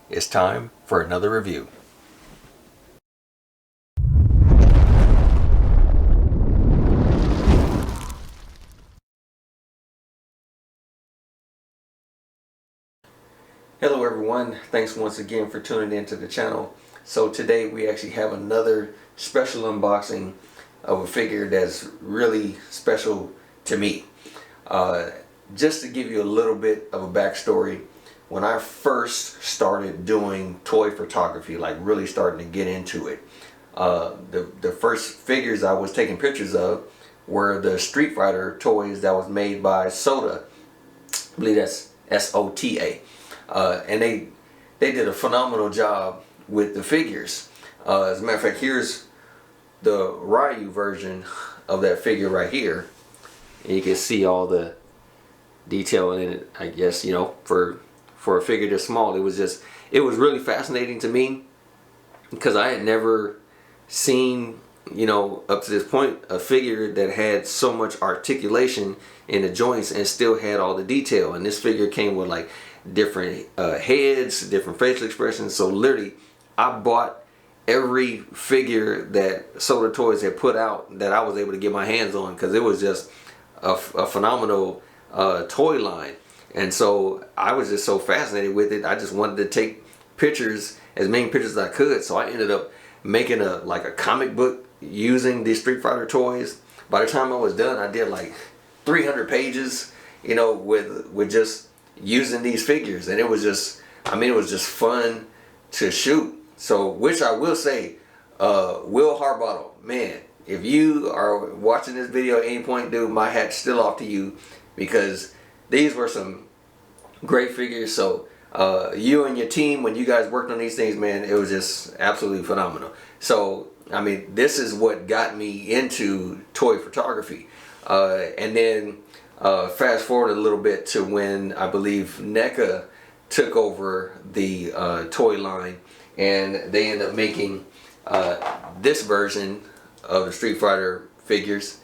It's time for another review. Hello everyone, thanks once again for tuning into the channel. So today we actually have another special unboxing of a figure that's really special to me. Just to give you a little bit of a backstory, when I first started doing toy photography, like really starting to get into it, the first figures I was taking pictures of were the Street Fighter toys that was made by SOTA. I believe that's SOTA. And they did a phenomenal job with the figures. As a matter of fact, here's the Ryu version of that figure right here. And you can see all the detail in it. I guess, you know, for a figure this small, it was really fascinating to me because I had never seen, you know, up to this point, a figure that had so much articulation in the joints and still had all the detail. And this figure came with like different heads, different facial expressions. So literally, I bought every figure that SOTA Toys had put out that I was able to get my hands on because it was just a phenomenal toy line. And so I was just so fascinated with it. I just wanted to take pictures, as many pictures as I could. So I ended up making a comic book using these Street Fighter toys. By the time I was done, I did like 300 pages, you know, with just using these figures. And it was just, I mean, it was just fun to shoot. So, which I will say, Will Harbottle, man, if you are watching this video at any point, dude, my hat's still off to you because these were some great figures. So you and your team, when you guys worked on these things, man, it was just absolutely phenomenal. So I mean, this is what got me into toy photography. And then fast forward a little bit to when I believe NECA took over the toy line, and they ended up making this version of the Street Fighter figures,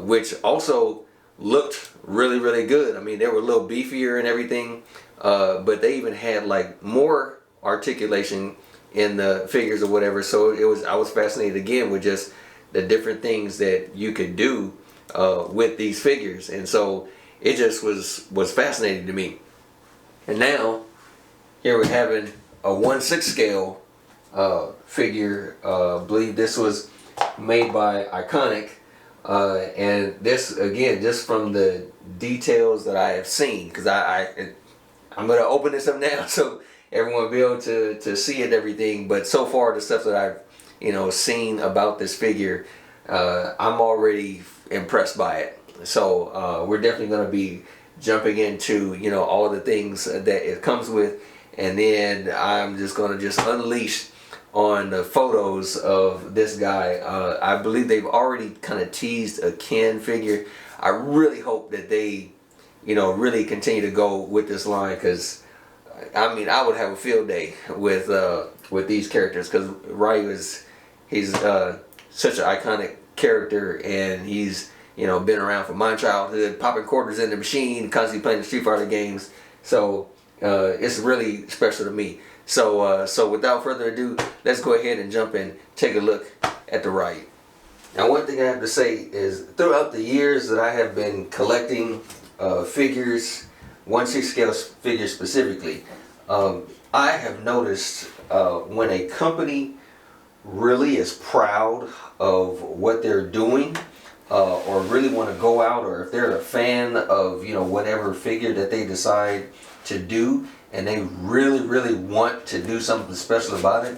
which also looked really, really good. I mean, they were a little beefier and everything, but they even had like more articulation in the figures or whatever. So I was fascinated again with just the different things that you could do with these figures, and so it just was fascinating to me. And now here we're having a 1/6 scale figure. I believe this was made by Iconic. And this, again, just from the details that I have seen, because I'm going to open this up now so everyone will be able to see it and everything. But so far, the stuff that I've, you know, seen about this figure, I'm already impressed by it. So we're definitely going to be jumping into, you know, all of the things that it comes with. And then I'm just going to just unleash on the photos of this guy. I believe they've already kind of teased a Ken figure. I really hope that they, you know, really continue to go with this line, because I mean, I would have a field day with these characters, because Ryu he's such an iconic character, and he's, you know, been around from my childhood, popping quarters in the machine, constantly playing the Street Fighter games. So it's really special to me. So without further ado, let's go ahead and jump in, take a look at the Ryu. Now, one thing I have to say is, throughout the years that I have been collecting figures, 1/6 scale figures specifically, I have noticed when a company really is proud of what they're doing, or really want to go out, or if they're a fan of, you know, whatever figure that they decide to do, and they really, really want to do something special about it,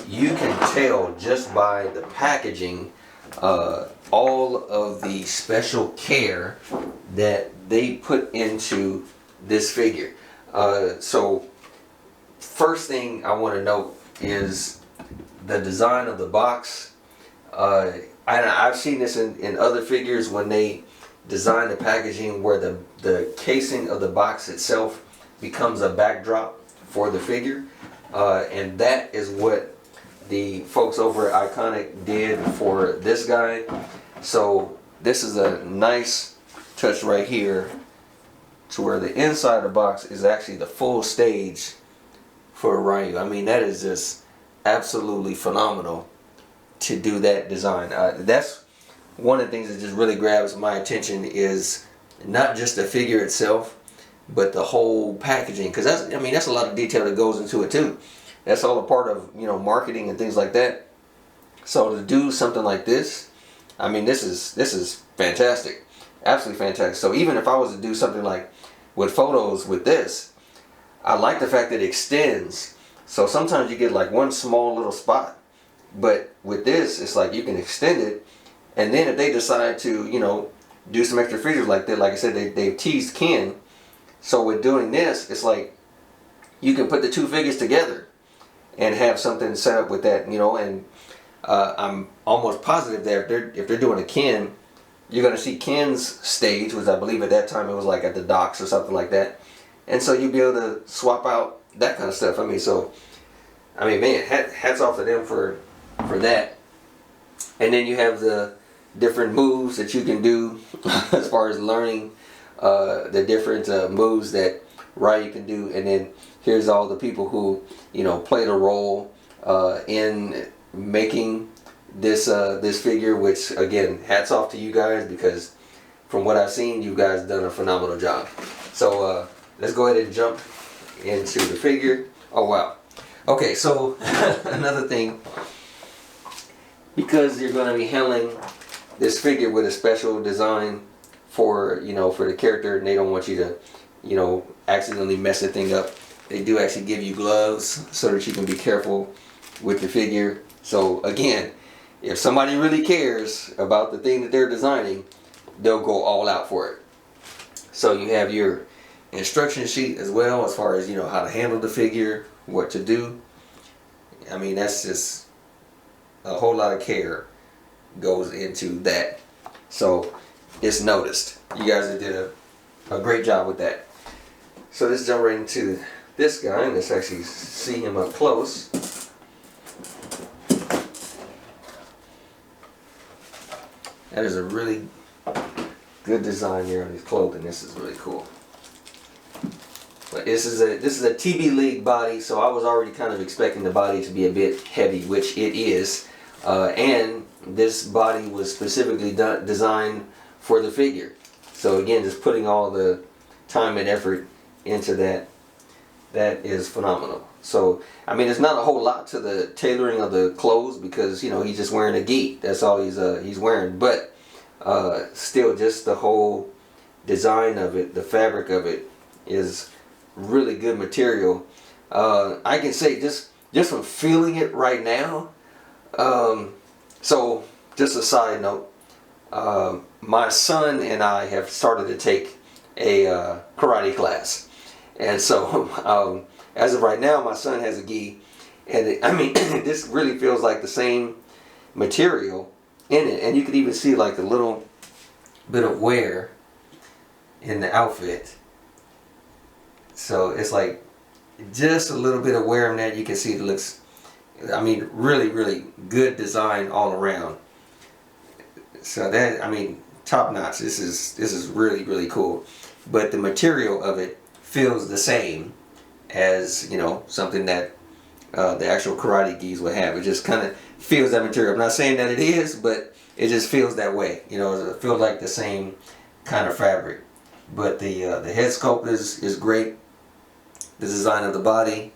you can tell just by the packaging all of the special care that they put into this figure. So first thing I want to note is the design of the box. I've seen this in other figures when they design the packaging where the casing of the box itself becomes a backdrop for the figure, and that is what the folks over at Iconic did for this guy. So this is a nice touch right here, to where the inside of the box is actually the full stage for Ryu. I mean, that is just absolutely phenomenal to do that design. That's one of the things that just really grabs my attention, is not just the figure itself, but the whole packaging. Because that's, I mean, that's a lot of detail that goes into it too. That's all a part of, you know, marketing and things like that. So to do something like this, I mean, this is fantastic, absolutely fantastic. So even if I was to do something like with photos with this, I like the fact that it extends. So sometimes you get like one small little spot, but with this, it's like you can extend it. And then if they decide to, you know, do some extra features like that, like I said, they've teased Ken. So with doing this, it's like you can put the two figures together and have something set up with that, you know. And I'm almost positive that if they're doing a Ken, you're going to see Ken's stage, which I believe at that time it was like at the docks or something like that. And so you'll be able to swap out that kind of stuff. I mean, so, I mean, man, hats off to them for that. And then you have the different moves that you can do as far as learning the different moves that Ryu can do. And then here's all the people who, you know, played a role in making this this figure, which again, hats off to you guys, because from what I've seen, you guys done a phenomenal job. So let's go ahead and jump into the figure. Oh wow. Okay, so another thing, because you're going to be handling this figure with a special design for, you know, for the character, and they don't want you to, you know, accidentally mess the thing up. They do actually give you gloves so that you can be careful with the figure. So again, if somebody really cares about the thing that they're designing, they'll go all out for it. So you have your instruction sheet as well, as far as, you know, how to handle the figure, what to do. I mean, that's just a whole lot of care goes into that. So it's noticed. You guys did a great job with that. So let's jump right into this guy and let's actually see him up close. That is a really good design here on his clothing. This is really cool. But this is a TB League body, so I was already kind of expecting the body to be a bit heavy, which it is. And this body was specifically designed for the figure. So again, just putting all the time and effort into that, that is phenomenal. So, I mean, there's not a whole lot to the tailoring of the clothes, because, you know, he's just wearing a gi. That's all he's wearing. But still, just the whole design of it, the fabric of it, is really good material. I can say just from feeling it right now. So, just a side note, my son and I have started to take a karate class, and so as of right now, my son has a gi, and I mean, this really feels like the same material in it, and you could even see like a little bit of wear in the outfit. So it's like just a little bit of wear in that. You can see it looks, I mean, really, really good design all around. So that, I mean, top notch. This is really, really cool. But the material of it feels the same as, you know, something that the actual karate gis would have. It just kind of feels that material. I'm not saying that it is, but it just feels that way. You know, it feels like the same kind of fabric. But the head sculpt is great. The design of the body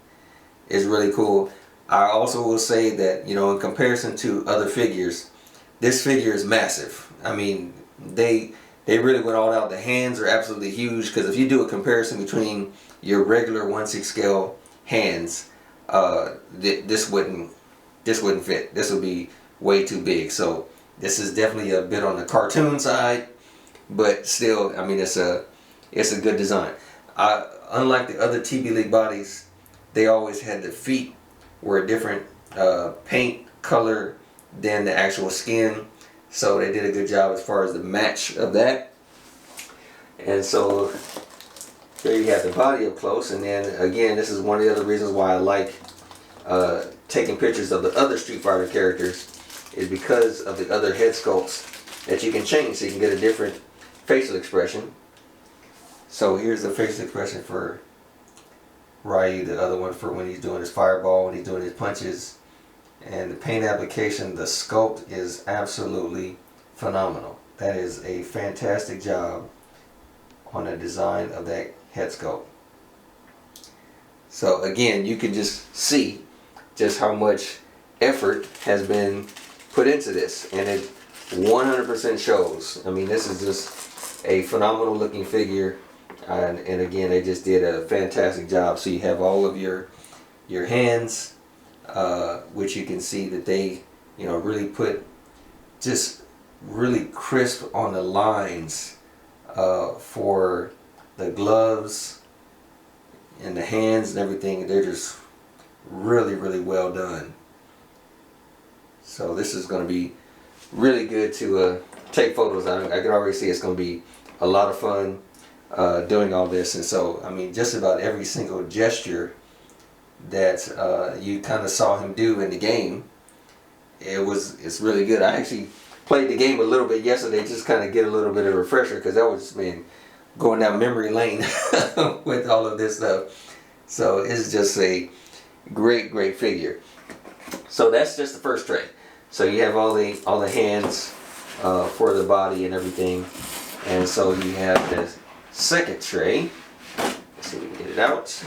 is really cool. I also will say that, you know, in comparison to other figures, this figure is massive. I mean, they really went all out. The hands are absolutely huge, because if you do a comparison between your regular 1/6 scale hands, this wouldn't fit. This would be way too big. So this is definitely a bit on the cartoon side, but still, I mean, it's a good design. Unlike the other TB League bodies, they always had the feet were a different paint color than the actual skin, so they did a good job as far as the match of that. And so there you have the body up close. And then again, this is one of the other reasons why I like taking pictures of the other Street Fighter characters, is because of the other head sculpts that you can change, so you can get a different facial expression. So here's the facial expression for Ryu, the other one for when he's doing his fireball, when he's doing his punches. And the paint application, the sculpt is absolutely phenomenal. That is a fantastic job on the design of that head sculpt. So again, you can just see just how much effort has been put into this, and it 100% shows. I mean, this is just a phenomenal looking figure, and again, they just did a fantastic job. So you have all of your hands, which you can see that they, you know, really put just really crisp on the lines for the gloves and the hands and everything. They're just really, really well done. So this is going to be really good to take photos. I can already see it's going to be a lot of fun doing all this. And so, I mean, just about every single gesture that you kind of saw him do in the game, it's really good. I actually played the game a little bit yesterday, just kind of get a little bit of a refresher, because I was going down memory lane with all of this stuff. So it's just a great figure. So that's just the first tray. So you have all the hands for the body and everything, and so you have the second tray. Let's see if we can get it out.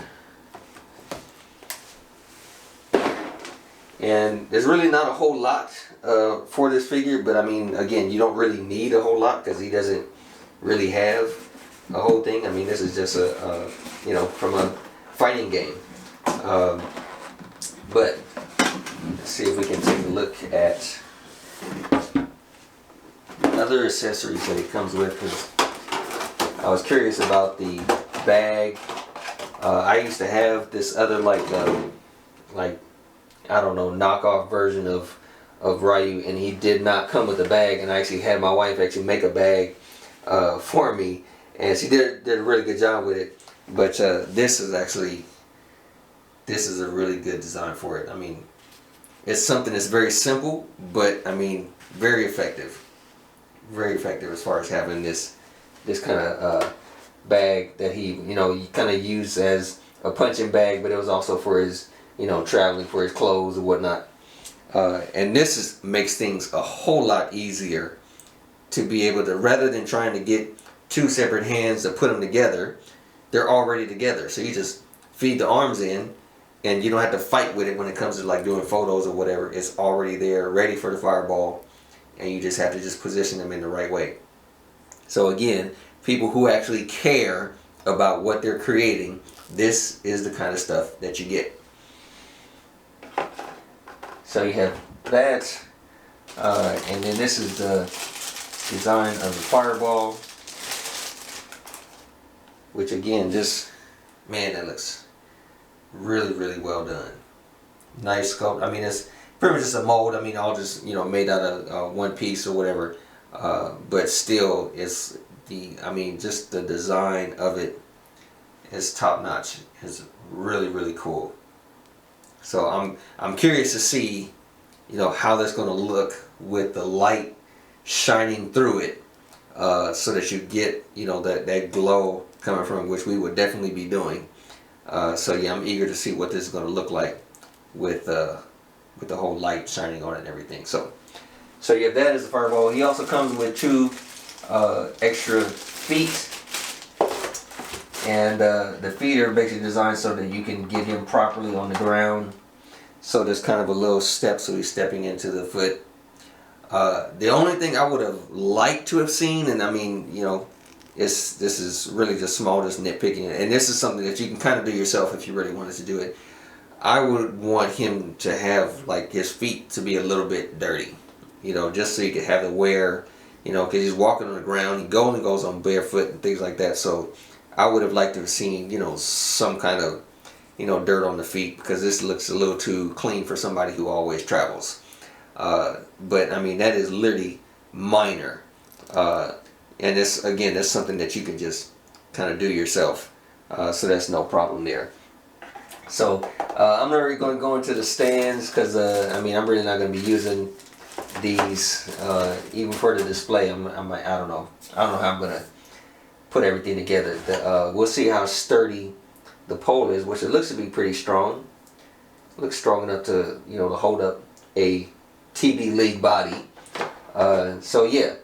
And there's really not a whole lot for this figure, but I mean, again, you don't really need a whole lot because he doesn't really have a whole thing. I mean, this is just a you know, from a fighting game. But let's see if we can take a look at other accessories that it comes with, because I was curious about the bag. I used to have this other like I don't know, knockoff version of Ryu, and he did not come with a bag, and I actually had my wife actually make a bag for me, and she did a really good job with it. But this is a really good design for it. I mean, it's something that's very simple, but I mean, very effective as far as having this kind of bag that he, you know, you kind of use as a punching bag, but it was also for his, you know, traveling, for his clothes or whatnot. And this makes things a whole lot easier to be able to, rather than trying to get two separate hands to put them together, they're already together. So you just feed the arms in, and you don't have to fight with it when it comes to like doing photos or whatever. It's already there, ready for the fireball, and you just have to just position them in the right way. So again, people who actually care about what they're creating, this is the kind of stuff that you get. So you have that, and then this is the design of the fireball, which again, just, man, that looks really well done. Nice sculpt. I mean, it's pretty much just a mold. I mean, all just, you know, made out of one piece or whatever, but still, it's I mean, just the design of it is top notch. It's really cool. So I'm curious to see, you know, how that's going to look with the light shining through it, so that you get, you know, that glow coming from it, which we would definitely be doing. So yeah, I'm eager to see what this is going to look like with the whole light shining on it and everything. So you have that as the fireball. He also comes with two extra feet. And the feet are basically designed so that you can get him properly on the ground. So there's kind of a little step, so he's stepping into the foot. The only thing I would have liked to have seen, and I mean, you know, this is really just small, just nitpicking, and this is something that you can kind of do yourself if you really wanted to do it. I would want him to have like his feet to be a little bit dirty, you know, just so you could have the wear, you know, because he's walking on the ground, he goes on barefoot and things like that. So I would have liked to have seen, you know, some kind of, you know, dirt on the feet, because this looks a little too clean for somebody who always travels. But I mean, that is literally minor. And this, again, that's something that you can just kind of do yourself. So that's no problem there. So I'm not really going to go into the stands, because I mean, I'm really not going to be using these even for the display. I don't know how I'm going to put everything together. We'll see how sturdy the pole is, which it looks to be pretty strong. Looks strong enough to, you know, to hold up a TV League body. So yeah,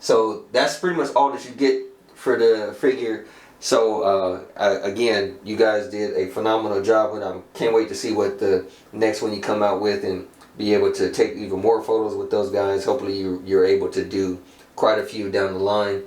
so that's pretty much all that you get for the figure. So again, you guys did a phenomenal job, and I can't wait to see what the next one you come out with, and be able to take even more photos with those guys. Hopefully you're able to do quite a few down the line.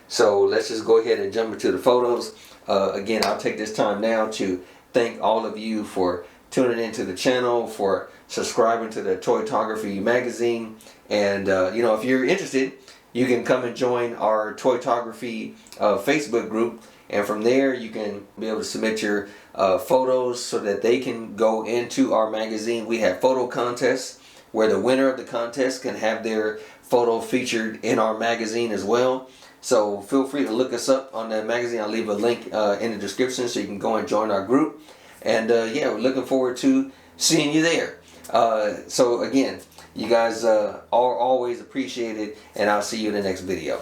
So let's just go ahead and jump into the photos. Again, I'll take this time now to thank all of you for tuning into the channel, for subscribing to the Toytography magazine, and you know, if you're interested, you can come and join our Toytography Facebook group, and from there you can be able to submit your photos so that they can go into our magazine. We have photo contests where the winner of the contest can have their photo featured in our magazine as well. So feel free to look us up on that magazine. I'll leave a link in the description so you can go and join our group. And yeah, we're looking forward to seeing you there. So again, you guys are always appreciated, and I'll see you in the next video.